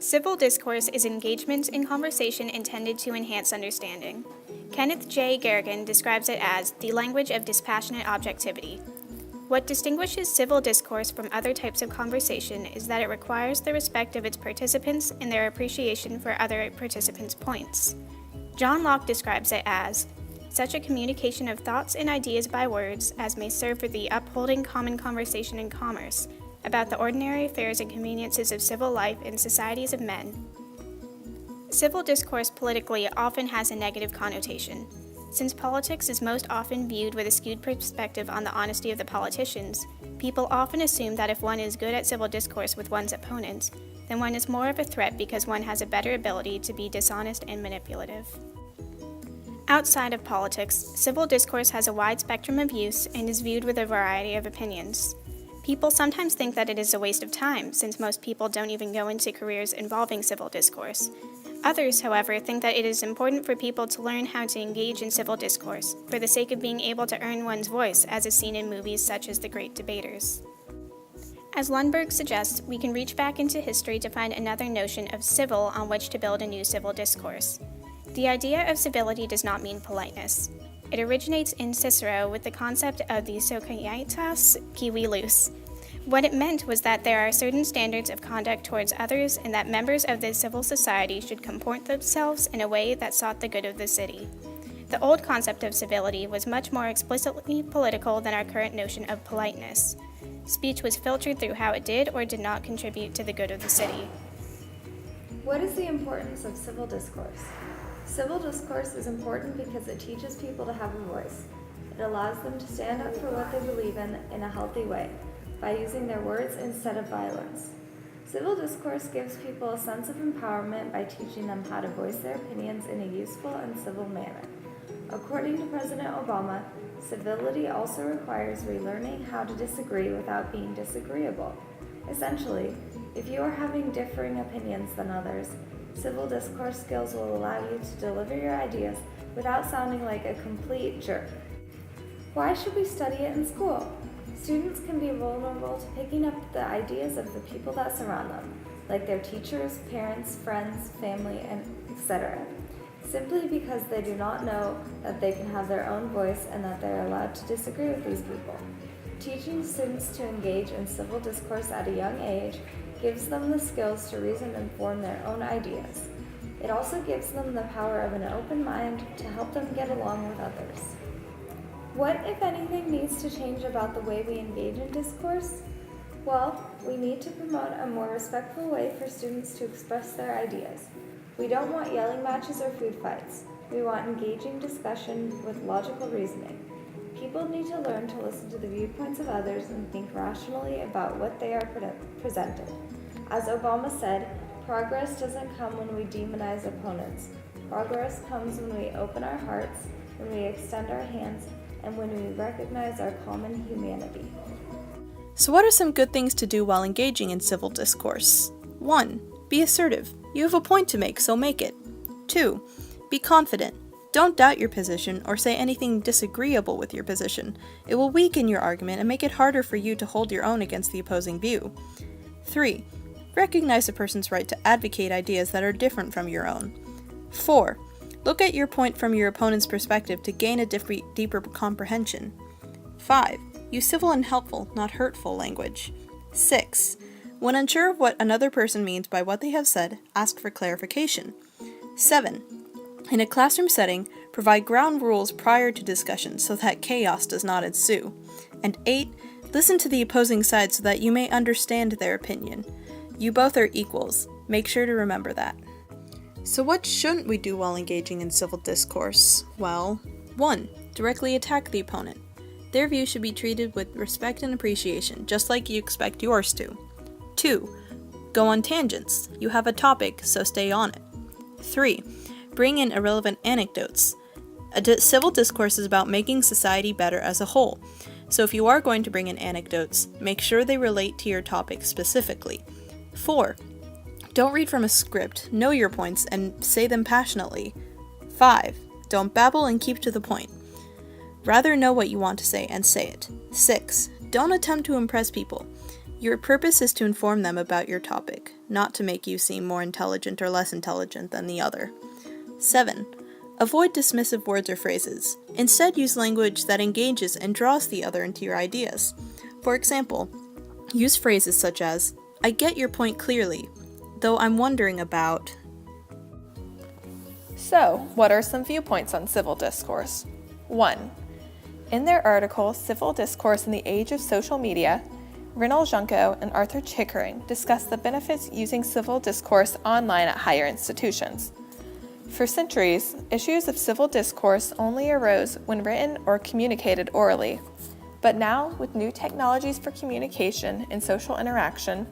Civil discourse is engagement in conversation intended to enhance understanding. Kenneth J. Garrigan describes it as the language of dispassionate objectivity. What distinguishes civil discourse from other types of conversation is that it requires the respect of its participants and their appreciation for other participants' points. John Locke describes it as such a communication of thoughts and ideas by words as may serve for the upholding common conversation and commerce, about the ordinary affairs and conveniences of civil life in societies of men. Civil discourse politically often has a negative connotation. Since politics is most often viewed with a skewed perspective on the honesty of the politicians, people often assume that if one is good at civil discourse with one's opponents, then one is more of a threat because one has a better ability to be dishonest and manipulative. Outside of politics, civil discourse has a wide spectrum of use and is viewed with a variety of opinions. People sometimes think that it is a waste of time, since most people don't even go into careers involving civil discourse. Others, however, think that it is important for people to learn how to engage in civil discourse, for the sake of being able to earn one's voice, as is seen in movies such as The Great Debaters. As Lundberg suggests, we can reach back into history to find another notion of civil on which to build a new civil discourse. The idea of civility does not mean politeness. It originates in Cicero with the concept of the societas civilus. What it meant was that there are certain standards of conduct towards others and that members of the civil society should comport themselves in a way that sought the good of the city. The old concept of civility was much more explicitly political than our current notion of politeness. Speech was filtered through how it did or did not contribute to the good of the city. What is the importance of civil discourse? Civil discourse is important because it teaches people to have a voice. It allows them to stand up for what they believe in a healthy way, by using their words instead of violence. Civil discourse gives people a sense of empowerment by teaching them how to voice their opinions in a useful and civil manner. According to President Obama, civility also requires relearning how to disagree without being disagreeable. Essentially, if you are having differing opinions than others, civil discourse skills will allow you to deliver your ideas without sounding like a complete jerk. Why should we study it in school? Students can be vulnerable to picking up the ideas of the people that surround them, like their teachers, parents, friends, family, and etc., simply because they do not know that they can have their own voice and that they are allowed to disagree with these people. Teaching students to engage in civil discourse at a young age gives them the skills to reason and form their own ideas. It also gives them the power of an open mind to help them get along with others. What, if anything, needs to change about the way we engage in discourse? Well, we need to promote a more respectful way for students to express their ideas. We don't want yelling matches or food fights. We want engaging discussion with logical reasoning. People need to learn to listen to the viewpoints of others and think rationally about what they are presented. As Obama said, progress doesn't come when we demonize opponents. Progress comes when we open our hearts, when we extend our hands, and when we recognize our common humanity. So what are some good things to do while engaging in civil discourse? 1. Be assertive. You have a point to make, so make it. 2. Be confident. Don't doubt your position or say anything disagreeable with your position. It will weaken your argument and make it harder for you to hold your own against the opposing view. 3. Recognize a person's right to advocate ideas that are different from your own. 4. Look at your point from your opponent's perspective to gain a deeper comprehension. 5. Use civil and helpful, not hurtful language. 6. When unsure of what another person means by what they have said, ask for clarification. 7. In a classroom setting, provide ground rules prior to discussion so that chaos does not ensue. And 8. Listen to the opposing side so that you may understand their opinion. You both are equals. Make sure to remember that. So what shouldn't we do while engaging in civil discourse? Well, 1. Directly attack the opponent. Their view should be treated with respect and appreciation, just like you expect yours to. 2. Go on tangents. You have a topic, so stay on it. 3. Bring in irrelevant anecdotes. Civil discourse is about making society better as a whole. So if you are going to bring in anecdotes, make sure they relate to your topic specifically. 4. Don't read from a script, know your points, and say them passionately. 5. Don't babble and keep to the point. Rather know what you want to say and say it. 6. Don't attempt to impress people. Your purpose is to inform them about your topic, not to make you seem more intelligent or less intelligent than the other. 7. Avoid dismissive words or phrases. Instead, use language that engages and draws the other into your ideas. For example, use phrases such as, "I get your point clearly, though I'm wondering about." So, what are some viewpoints on civil discourse? 1. In their article, Civil Discourse in the Age of Social Media, Rinal Junko and Arthur Chickering discuss the benefits using civil discourse online at higher institutions. For centuries, issues of civil discourse only arose when written or communicated orally. But now, with new technologies for communication and social interaction,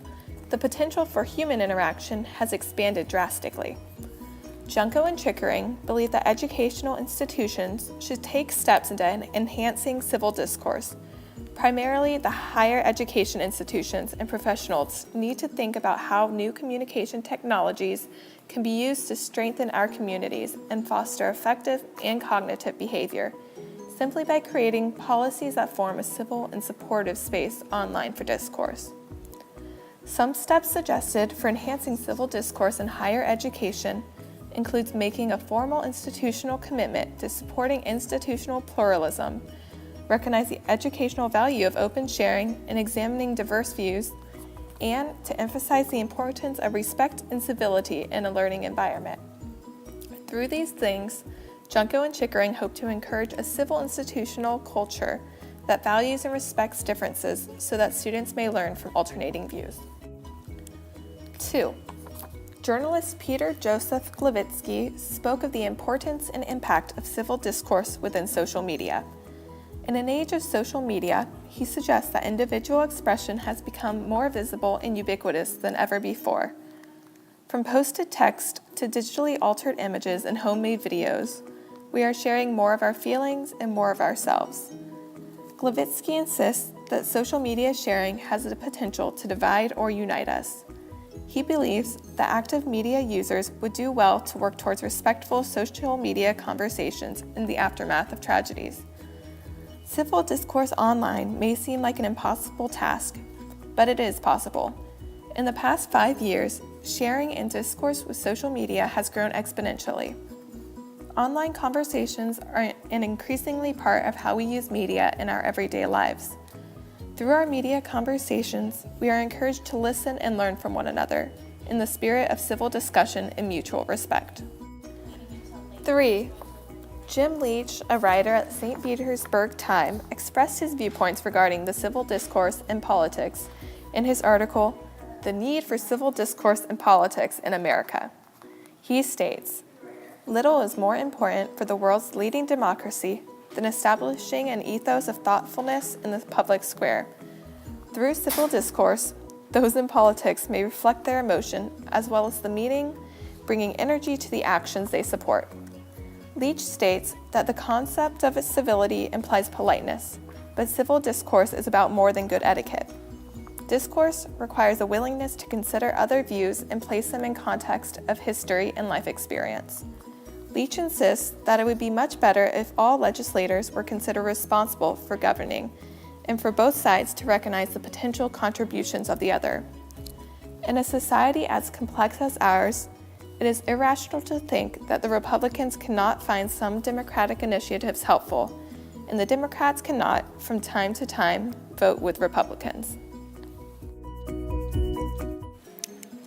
the potential for human interaction has expanded drastically. Junko and Chickering believe that educational institutions should take steps into enhancing civil discourse. Primarily, the higher education institutions and professionals need to think about how new communication technologies can be used to strengthen our communities and foster effective and cognitive behavior, simply by creating policies that form a civil and supportive space online for discourse. Some steps suggested for enhancing civil discourse in higher education includes making a formal institutional commitment to supporting institutional pluralism, recognize the educational value of open sharing and examining diverse views, and to emphasize the importance of respect and civility in a learning environment. Through these things, Junko and Chickering hope to encourage a civil institutional culture that values and respects differences so that students may learn from alternating views. 2. Journalist Peter Joseph Glavitsky spoke of the importance and impact of civil discourse within social media. In an age of social media, he suggests that individual expression has become more visible and ubiquitous than ever before. From posted text to digitally altered images and homemade videos, we are sharing more of our feelings and more of ourselves. Glavitsky insists that social media sharing has the potential to divide or unite us. He believes that active media users would do well to work towards respectful social media conversations in the aftermath of tragedies. Civil discourse online may seem like an impossible task, but it is possible. In the past 5 years, sharing and discourse with social media has grown exponentially. Online conversations are an increasingly part of how we use media in our everyday lives. Through our media conversations, we are encouraged to listen and learn from one another, in the spirit of civil discussion and mutual respect. 3. Jim Leach, a writer at the St. Petersburg Times, expressed his viewpoints regarding the civil discourse and politics in his article, The Need for Civil Discourse and Politics in America. He states, "Little is more important for the world's leading democracy than establishing an ethos of thoughtfulness in the public square. Through civil discourse, those in politics may reflect their emotion as well as the meaning, bringing energy to the actions they support." Leach states that the concept of civility implies politeness, but civil discourse is about more than good etiquette. Discourse requires a willingness to consider other views and place them in context of history and life experience. Leach insists that it would be much better if all legislators were considered responsible for governing, and for both sides to recognize the potential contributions of the other. In a society as complex as ours, it is irrational to think that the Republicans cannot find some Democratic initiatives helpful, and the Democrats cannot, from time to time, vote with Republicans.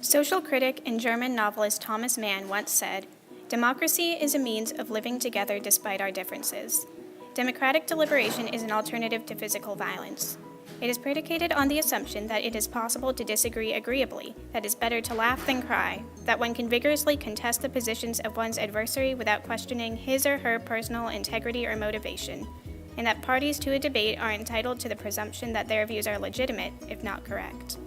Social critic and German novelist Thomas Mann once said, "Democracy is a means of living together despite our differences. Democratic deliberation is an alternative to physical violence. It is predicated on the assumption that it is possible to disagree agreeably, that it's better to laugh than cry, that one can vigorously contest the positions of one's adversary without questioning his or her personal integrity or motivation, and that parties to a debate are entitled to the presumption that their views are legitimate, if not correct."